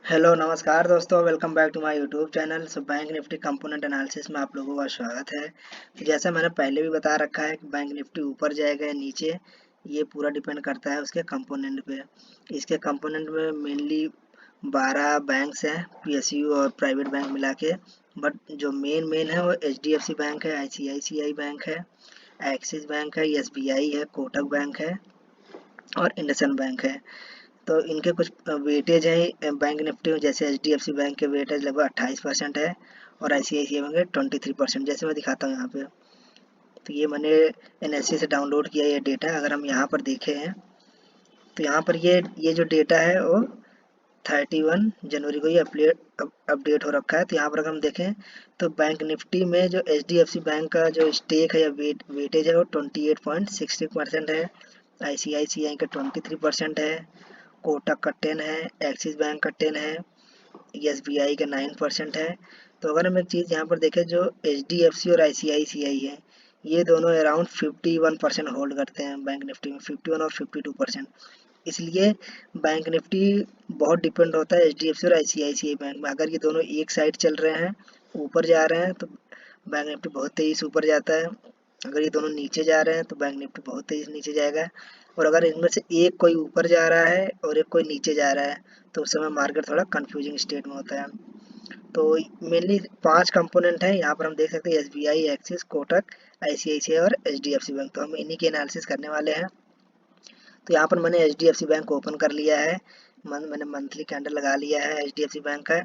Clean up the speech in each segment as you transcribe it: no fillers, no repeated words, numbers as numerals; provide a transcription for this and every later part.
Hello नमस्कार दोस्तों, welcome back to my YouTube channel. Bank Nifty component analysis में आप लोगों का स्वागत है। तो जैसा मैंने पहले भी बता रखा है कि बैंक निफ्टी ऊपर जाएगा या नीचे, ये पूरा डिपेंड करता है उसके कंपोनेंट पे। इसके कंपोनेंट में मेनली 12 बैंक्स हैं, पीएसयू और प्राइवेट बैंक मिला के। बट जो मेन है वो एचडीएफसी बैंक है, आईसीआईसीआई बैंक है, एक्सिस बैंक है, एसबीआई है, कोटक बैंक है और इंडसइंड बैंक है। तो इनके कुछ वेटेज है बैंक निफ्टी में। जैसे एचडीएफसी बैंक के वेटेज लगभग 28% है और आईसीआईसीआई बैंक 23%। जैसे मैं दिखाता हूँ यहाँ पे, तो ये मैंने एनएससी से डाउनलोड किया ये डेटा। अगर हम यहाँ पर देखें हैं तो यहाँ पर ये जो डेटा है वो 31 जनवरी को ये अपडेट हो रखा है। तो यहाँ पर अगर हम देखें तो बैंक निफ्टी में जो एचडीएफसी बैंक का जो स्टेक है या वेटेज है वो 28.60% है। आईसीआईसीआई का 23% है, कोटक का 10 है, एक्सिस बैंक का 10 है, एसबीआई का 9% है। तो अगर हम एक चीज़ यहाँ पर देखें, जो एचडीएफसी और आईसीआईसीआई है, ये दोनों अराउंड 51% होल्ड करते हैं बैंक निफ्टी में, 51 और 52%। इसलिए बैंक निफ्टी बहुत डिपेंड होता है एचडीएफसी और आईसीआईसीआई बैंक में। अगर ये दोनों एक साइड चल रहे हैं, ऊपर जा रहे हैं, तो बैंक निफ्टी बहुत तेज़ी से ऊपर जाता है। अगर ये दोनों नीचे जा रहे हैं तो बैंक निफ्टी बहुत तेज़ी से नीचे जाएगा। और अगर इनमें से एक कोई ऊपर जा रहा है और एक कोई नीचे जा रहा है, तो उस समय मार्केट थोड़ा कंफ्यूजिंग स्टेट में होता है। तो मेनली 5 कंपोनेंट हैं यहाँ पर, हम देख सकते हैं एसबीआई, एक्सिस, कोटक, आईसीआईसीआई और एचडीएफसी बैंक। तो हम इन्हीं के एनालिसिस करने वाले हैं। तो यहाँ पर मैंने एचडीएफसी बैंक ओपन कर लिया है, मैंने मंथली कैंडल लगा लिया है एचडीएफसी बैंक का।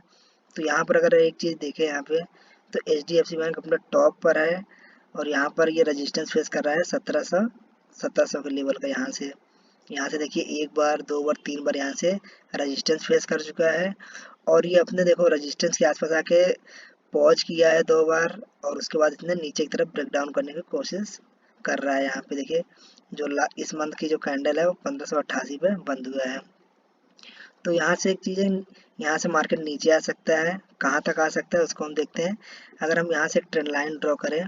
तो यहाँ पर अगर एक चीज़ देखें यहाँ पे, तो एचडीएफसी बैंक अपने टॉप पर है और यहाँ पर ये रेजिस्टेंस फेस कर रहा है 1700 के लेवल का। यहाँ से देखिए, एक बार, दो बार, तीन बार यहाँ से रेजिस्टेंस फेस कर चुका है। और ये अपने देखो रेजिस्टेंस के आसपास आके पॉज किया है 2 बार, और उसके बाद इसने नीचे की तरफ ब्रेक डाउन करने की कोशिश कर रहा है। यहाँ पे देखिए, जो इस मंथ की जो कैंडल है वो 1588 पे बंद हुआ है। तो यहाँ से एक चीज़ है, यहाँ से मार्केट नीचे आ सकता है। कहाँ तक आ सकता है उसको हम देखते हैं। अगर हम यहाँ से एक ट्रेंड लाइन ड्रॉ करें,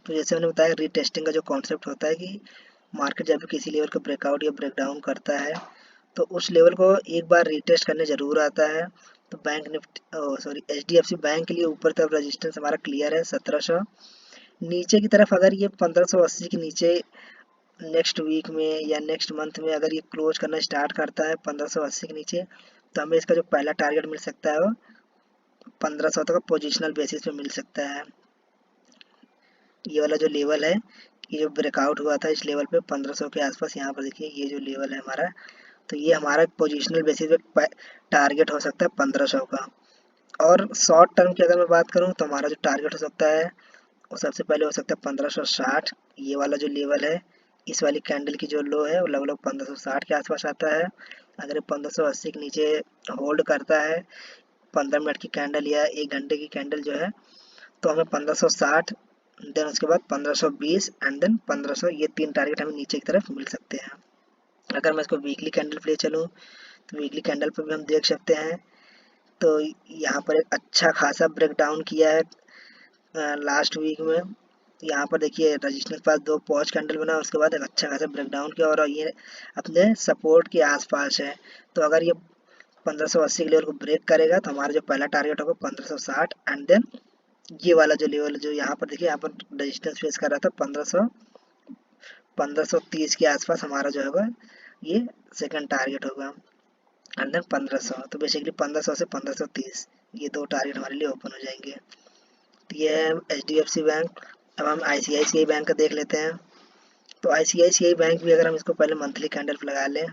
तो जैसे मैंने बताया, रीटेस्टिंग का जो कॉन्सेप्ट होता है कि मार्केट जब भी किसी लेवल का ब्रेकआउट या ब्रेकडाउन करता है, तो उस लेवल को एक बार रीटेस्ट करने ज़रूर आता है। तो bank Nifty, sorry, HDFC bank के लिए ऊपर तरफ रेजिस्टेंस हमारा क्लियर है 1700। नीचे की तरफ अगर ये 1580 के नीचे नेक्स्ट वीक में या नेक्स्ट मंथ में अगर ये क्लोज करना स्टार्ट करता है 1580 के नीचे, तो हमें इसका जो पहला टारगेट मिल सकता है वो 1500 तक पोजिशनल बेसिस पे मिल सकता है। ये वाला जो लेवल है, ये जो ब्रेकआउट हुआ था इस लेवल पे 1500 के आसपास, यहाँ पर देखिए ये जो लेवल है हमारा, तो ये हमारा पोजिशनल बेसिस पे टारगेट हो सकता है 1500 का। और शॉर्ट टर्म की अगर मैं बात करूँ तो हमारा जो टारगेट हो सकता है वो सबसे पहले हो सकता है 1560। ये वाला जो लेवल है, इस वाली कैंडल की जो लो है वो लगभग 1560 के आसपास आता है। अगर ये 1580 के नीचे होल्ड करता है 15 मिनट की कैंडल या 1 घंटे की कैंडल जो है, तो हमें 1560, देन उसके बाद 1520 एंड देन 1500, ये 3 टारगेट हमें नीचे की तरफ मिल सकते हैं। अगर मैं इसको वीकली कैंडल पे ले चलूँ, तो वीकली कैंडल पे भी हम देख सकते हैं। तो यहाँ पर एक अच्छा खासा ब्रेक डाउन किया है लास्ट वीक में। यहाँ पर देखिए रजिस्टर के पास 2 पॉज कैंडल बना, उसके बाद एक अच्छा खासा ब्रेक डाउन किया और ये अपने सपोर्ट के आसपास है। तो अगर ये 1580 के लेवल को ब्रेक करेगा तो हमारा जो पहला टारगेट होगा 1560 एंड देन ये वाला जो लेवल जो यहाँ पर देखिए, यहाँ पर रजिस्टेंस फेस कर रहा था 1530 के आसपास, हमारा जो होगा ये सेकंड टारगेट होगा एंड देन 1500। तो बेसिकली 1500 से 1530 ये 2 टारगेट हमारे लिए ओपन हो जाएंगे। तो ये है H D F C bank. अब हम आई सी आई सी आई बैंक का देख लेते हैं। तो आई सी आई सी आई बैंक भी अगर हम इसको पहले मंथली कैंडल पर लगा लें,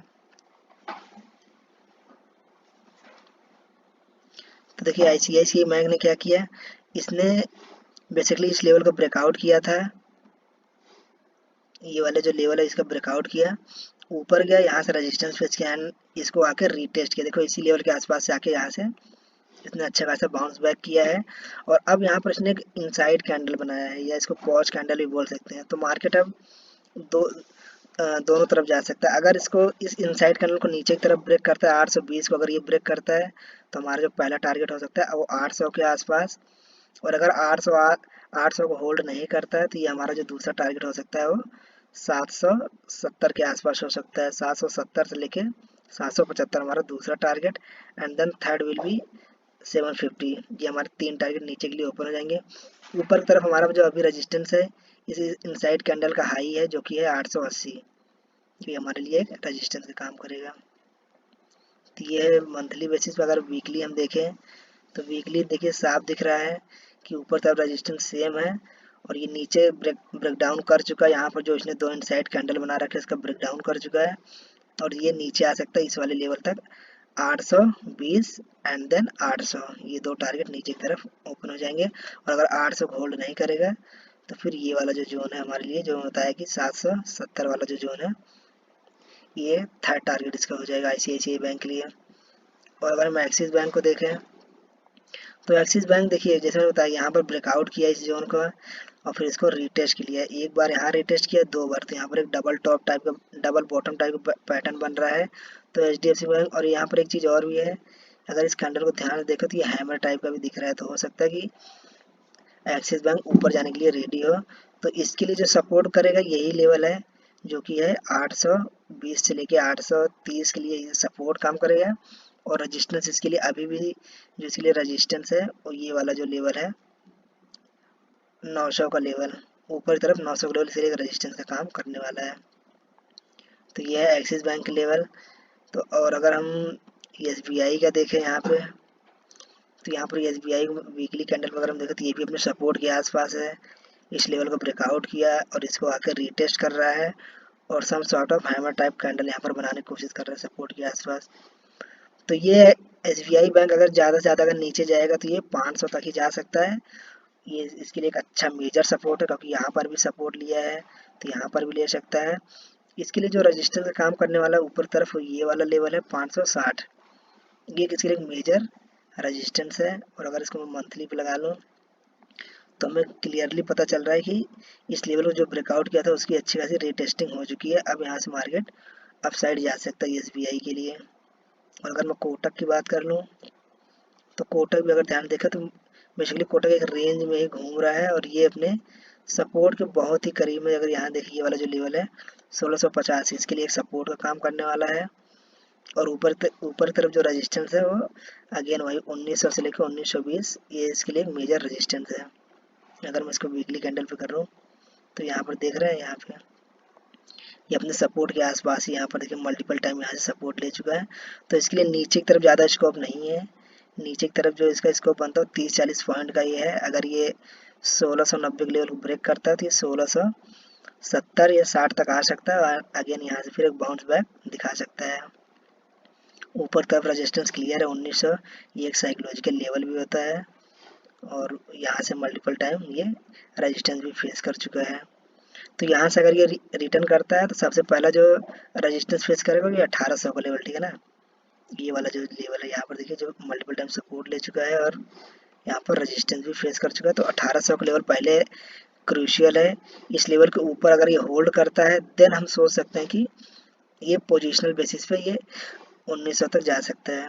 तो देखिए आई सी आई सी आई बैंक ने क्या किया, इसने बेसिकली इस लेवल को ब्रेकआउट किया था। ये वाले जो लेवल है इसका ब्रेकआउट किया, ऊपर गया, यहाँ से रेजिस्टेंस फेस किया एंड इसको आके रीटेस्ट किया। देखो इसी लेवल के आसपास से आके यहाँ से इसने अच्छा खासा बाउंस बैक किया है। और अब यहाँ पर इसने एक इनसाइड कैंडल बनाया है, या इसको पॉज कैंडल भी बोल सकते हैं। तो मार्केट अब दो दोनों तरफ जा सकता है। अगर इसको इस इनसाइड कैंडल को नीचे की तरफ ब्रेक करता है 820 को, अगर ये ब्रेक करता है, तो हमारा जो पहला टारगेट हो सकता है वो 800 के आसपास। और अगर 800 को होल्ड नहीं करता है, तो ये हमारा जो दूसरा टारगेट हो सकता है वो 770 के आसपास हो सकता है। 770 से लेके 775 हमारा दूसरा target, and then third will be 750। ये हमारे 3 टारगेट नीचे के लिए ओपन हो जाएंगे। ऊपर की तरफ हमारा जो अभी रेजिस्टेंस है इस इनसाइड कैंडल का हाई है जो कि है 880, ये हमारे लिए एक रेजिस्टेंस का काम करेगा। तो ये है मंथली बेसिस पर। अगर वीकली हम देखें तो वीकली देखिए साफ दिख रहा है कि ऊपर तरफ रेजिस्टेंस सेम है और ये नीचे ब्रेक डाउन कर चुका है। यहाँ पर जो इसने 2 इनसाइड कैंडल बना रखे इसका ब्रेक डाउन कर चुका है और ये नीचे आ सकता है इस वाले लेवल तक 820 एंड देन 800। ये 2 टारगेट नीचे की तरफ ओपन हो जाएंगे और अगर 800 होल्ड नहीं करेगा तो फिर ये वाला जो जोन है हमारे लिए, जो होता है कि 770 वाला जो जोन है, ये थर्ड टारगेट इसका हो जाएगा ICICI बैंक के लिए। और अगर हम एक्सिस बैंक को देखें तो एक्सिस बैंक देखिए जैसे मैंने बताया यहाँ पर ब्रेकआउट किया इस जोन को और फिर इसको रीटेस्ट किया। एक बार यहाँ रीटेस्ट किया, 2 बार, तो यहाँ पर एक डबल टॉप टाइप का, डबल बॉटम टाइप का पैटर्न बन रहा है। तो HDFC बैंक, और यहाँ पर एक चीज़ और भी है, अगर इस कैंडल को ध्यान से देखो तो ये हैमर टाइप का भी दिख रहा है। तो हो सकता है कि एक्सिस बैंक ऊपर जाने के लिए रेडी हो। तो इसके लिए जो सपोर्ट करेगा यही लेवल है जो कि है 820 से लेके 830 के लिए ये सपोर्ट काम करेगा। और रजिस्टेंस इसके लिए अभी भी जो इसके लिए रजिस्टेंस है वो ये वाला जो लेवल है 900 का लेवल, ऊपर की तरफ 900 का लेवल इसके लिए रजिस्टेंस का काम करने वाला है। तो ये है एक्सिस बैंक के लेवल। तो और अगर हम SBI का देखें यहाँ पे तो यहाँ पर SBI वीकली कैंडल पर अगर हम देखें तो ये भी अपने सपोर्ट के आसपास है। इस लेवल को ब्रेकआउट किया और इसको आकर रीटेस्ट कर रहा है और some sort of hammer type candle यहाँ पर बनाने की कोशिश कर रहा है सपोर्ट के आसपास। तो ये SBI बैंक अगर ज़्यादा से ज़्यादा अगर नीचे जाएगा तो ये 500 तक ही जा सकता है। ये इसके लिए एक अच्छा मेजर सपोर्ट है क्योंकि यहाँ पर भी सपोर्ट लिया है तो यहाँ पर भी ले सकता है। इसके लिए जो रजिस्टेंस का काम करने वाला ऊपर तरफ ये वाला लेवल है 560, ये इसके लिए एक मेजर रजिस्टेंस है। और अगर इसको मैं मंथली पे लगा लूँ तो हमें क्लियरली पता चल रहा है कि इस लेवल को जो ब्रेकआउट किया था उसकी अच्छी खासी रीटेस्टिंग हो चुकी है। अब यहाँ से मार्केट अपसाइड जा सकता है SBI के लिए। और अगर मैं कोटक की बात कर लूँ तो कोटक भी अगर ध्यान देखें तो बेसिकली कोटक एक रेंज में ही घूम रहा है और ये अपने सपोर्ट के बहुत ही करीब में। अगर यहाँ देखिए ये वाला जो लेवल है 1685, इसके लिए एक सपोर्ट का काम करने वाला है। और ऊपर तरफ जो रेजिस्टेंस है वो अगेन वही 1900 से लेकर 1920, ये इसके लिए एक मेजर रेजिस्टेंस है। अगर मैं इसको वीकली कैंडल पे कर रहा हूँ तो यहाँ पर देख रहे हैं यहाँ पे ये अपने सपोर्ट के आसपास ही, यहाँ पर देखिए मल्टीपल टाइम यहाँ से सपोर्ट ले चुका है। तो इसके लिए नीचे की तरफ ज़्यादा स्कोप नहीं है। नीचे की तरफ जो इसका स्कोप बनता है 30-40 पॉइंट का ये है। अगर ये 1690 के लेवल को ब्रेक करता है तो ये 1670 या 60 तक आ सकता है और अगेन यहाँ से फिर एक बाउंस बैक दिखा सकता है। ऊपर तरफ रेजिस्टेंस क्लियर है 1900, ये एक साइकोलॉजिकल लेवल भी होता है और यहाँ से मल्टीपल टाइम ये रेजिस्टेंस भी फेस कर चुका है। तो यहाँ से अगर ये रिटर्न करता है तो सबसे पहला जो रेजिस्टेंस फेस करेगा ये 1800 का लेवल, ठीक है ना। ये वाला जो लेवल है यहाँ पर देखिए जो मल्टीपल टाइम सपोर्ट ले चुका है और यहाँ पर रेजिस्टेंस भी फेस कर चुका है। तो 1800 का लेवल पहले क्रूशियल है। इस लेवल के ऊपर अगर ये होल्ड करता है देन हम सोच सकते हैं कि ये पोजिशनल बेसिस पे ये 1900 तक जा सकता है।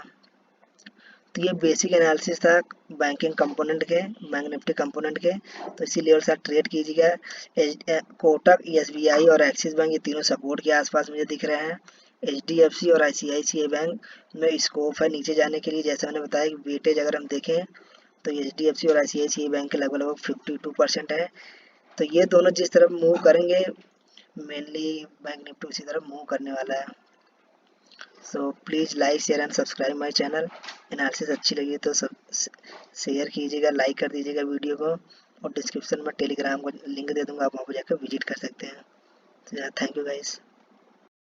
तो ये बेसिक एनालिसिस था बैंकिंग कंपोनेंट के, बैंक निफ्टी कंपोनेंट के। तो इसी लेवल से ट्रेड कीजिएगा। कोटक, SBI और एक्सिस बैंक ये तीनों सपोर्ट के आसपास मुझे दिख रहे हैं। HDFC और ICICI बैंक में स्कोप है नीचे जाने के लिए। जैसे मैंने बताया कि वेटेज अगर हम देखें तो HDFC और ICICI बैंक के लगभग 52% है। तो ये दोनों जिस तरफ मूव करेंगे मेनली बैंक निफ्टी उसी तरफ मूव करने वाला है। So please like share and subscribe my channel. Analysis अच्छी लगी तो सब शेयर कीजिएगा, लाइक कर दीजिएगा वीडियो को और डिस्क्रिप्शन में टेलीग्राम का लिंक दे दूँगा, आप वहाँ पर जाकर विजिट कर सकते हैं। तो थैंक यू गाइस।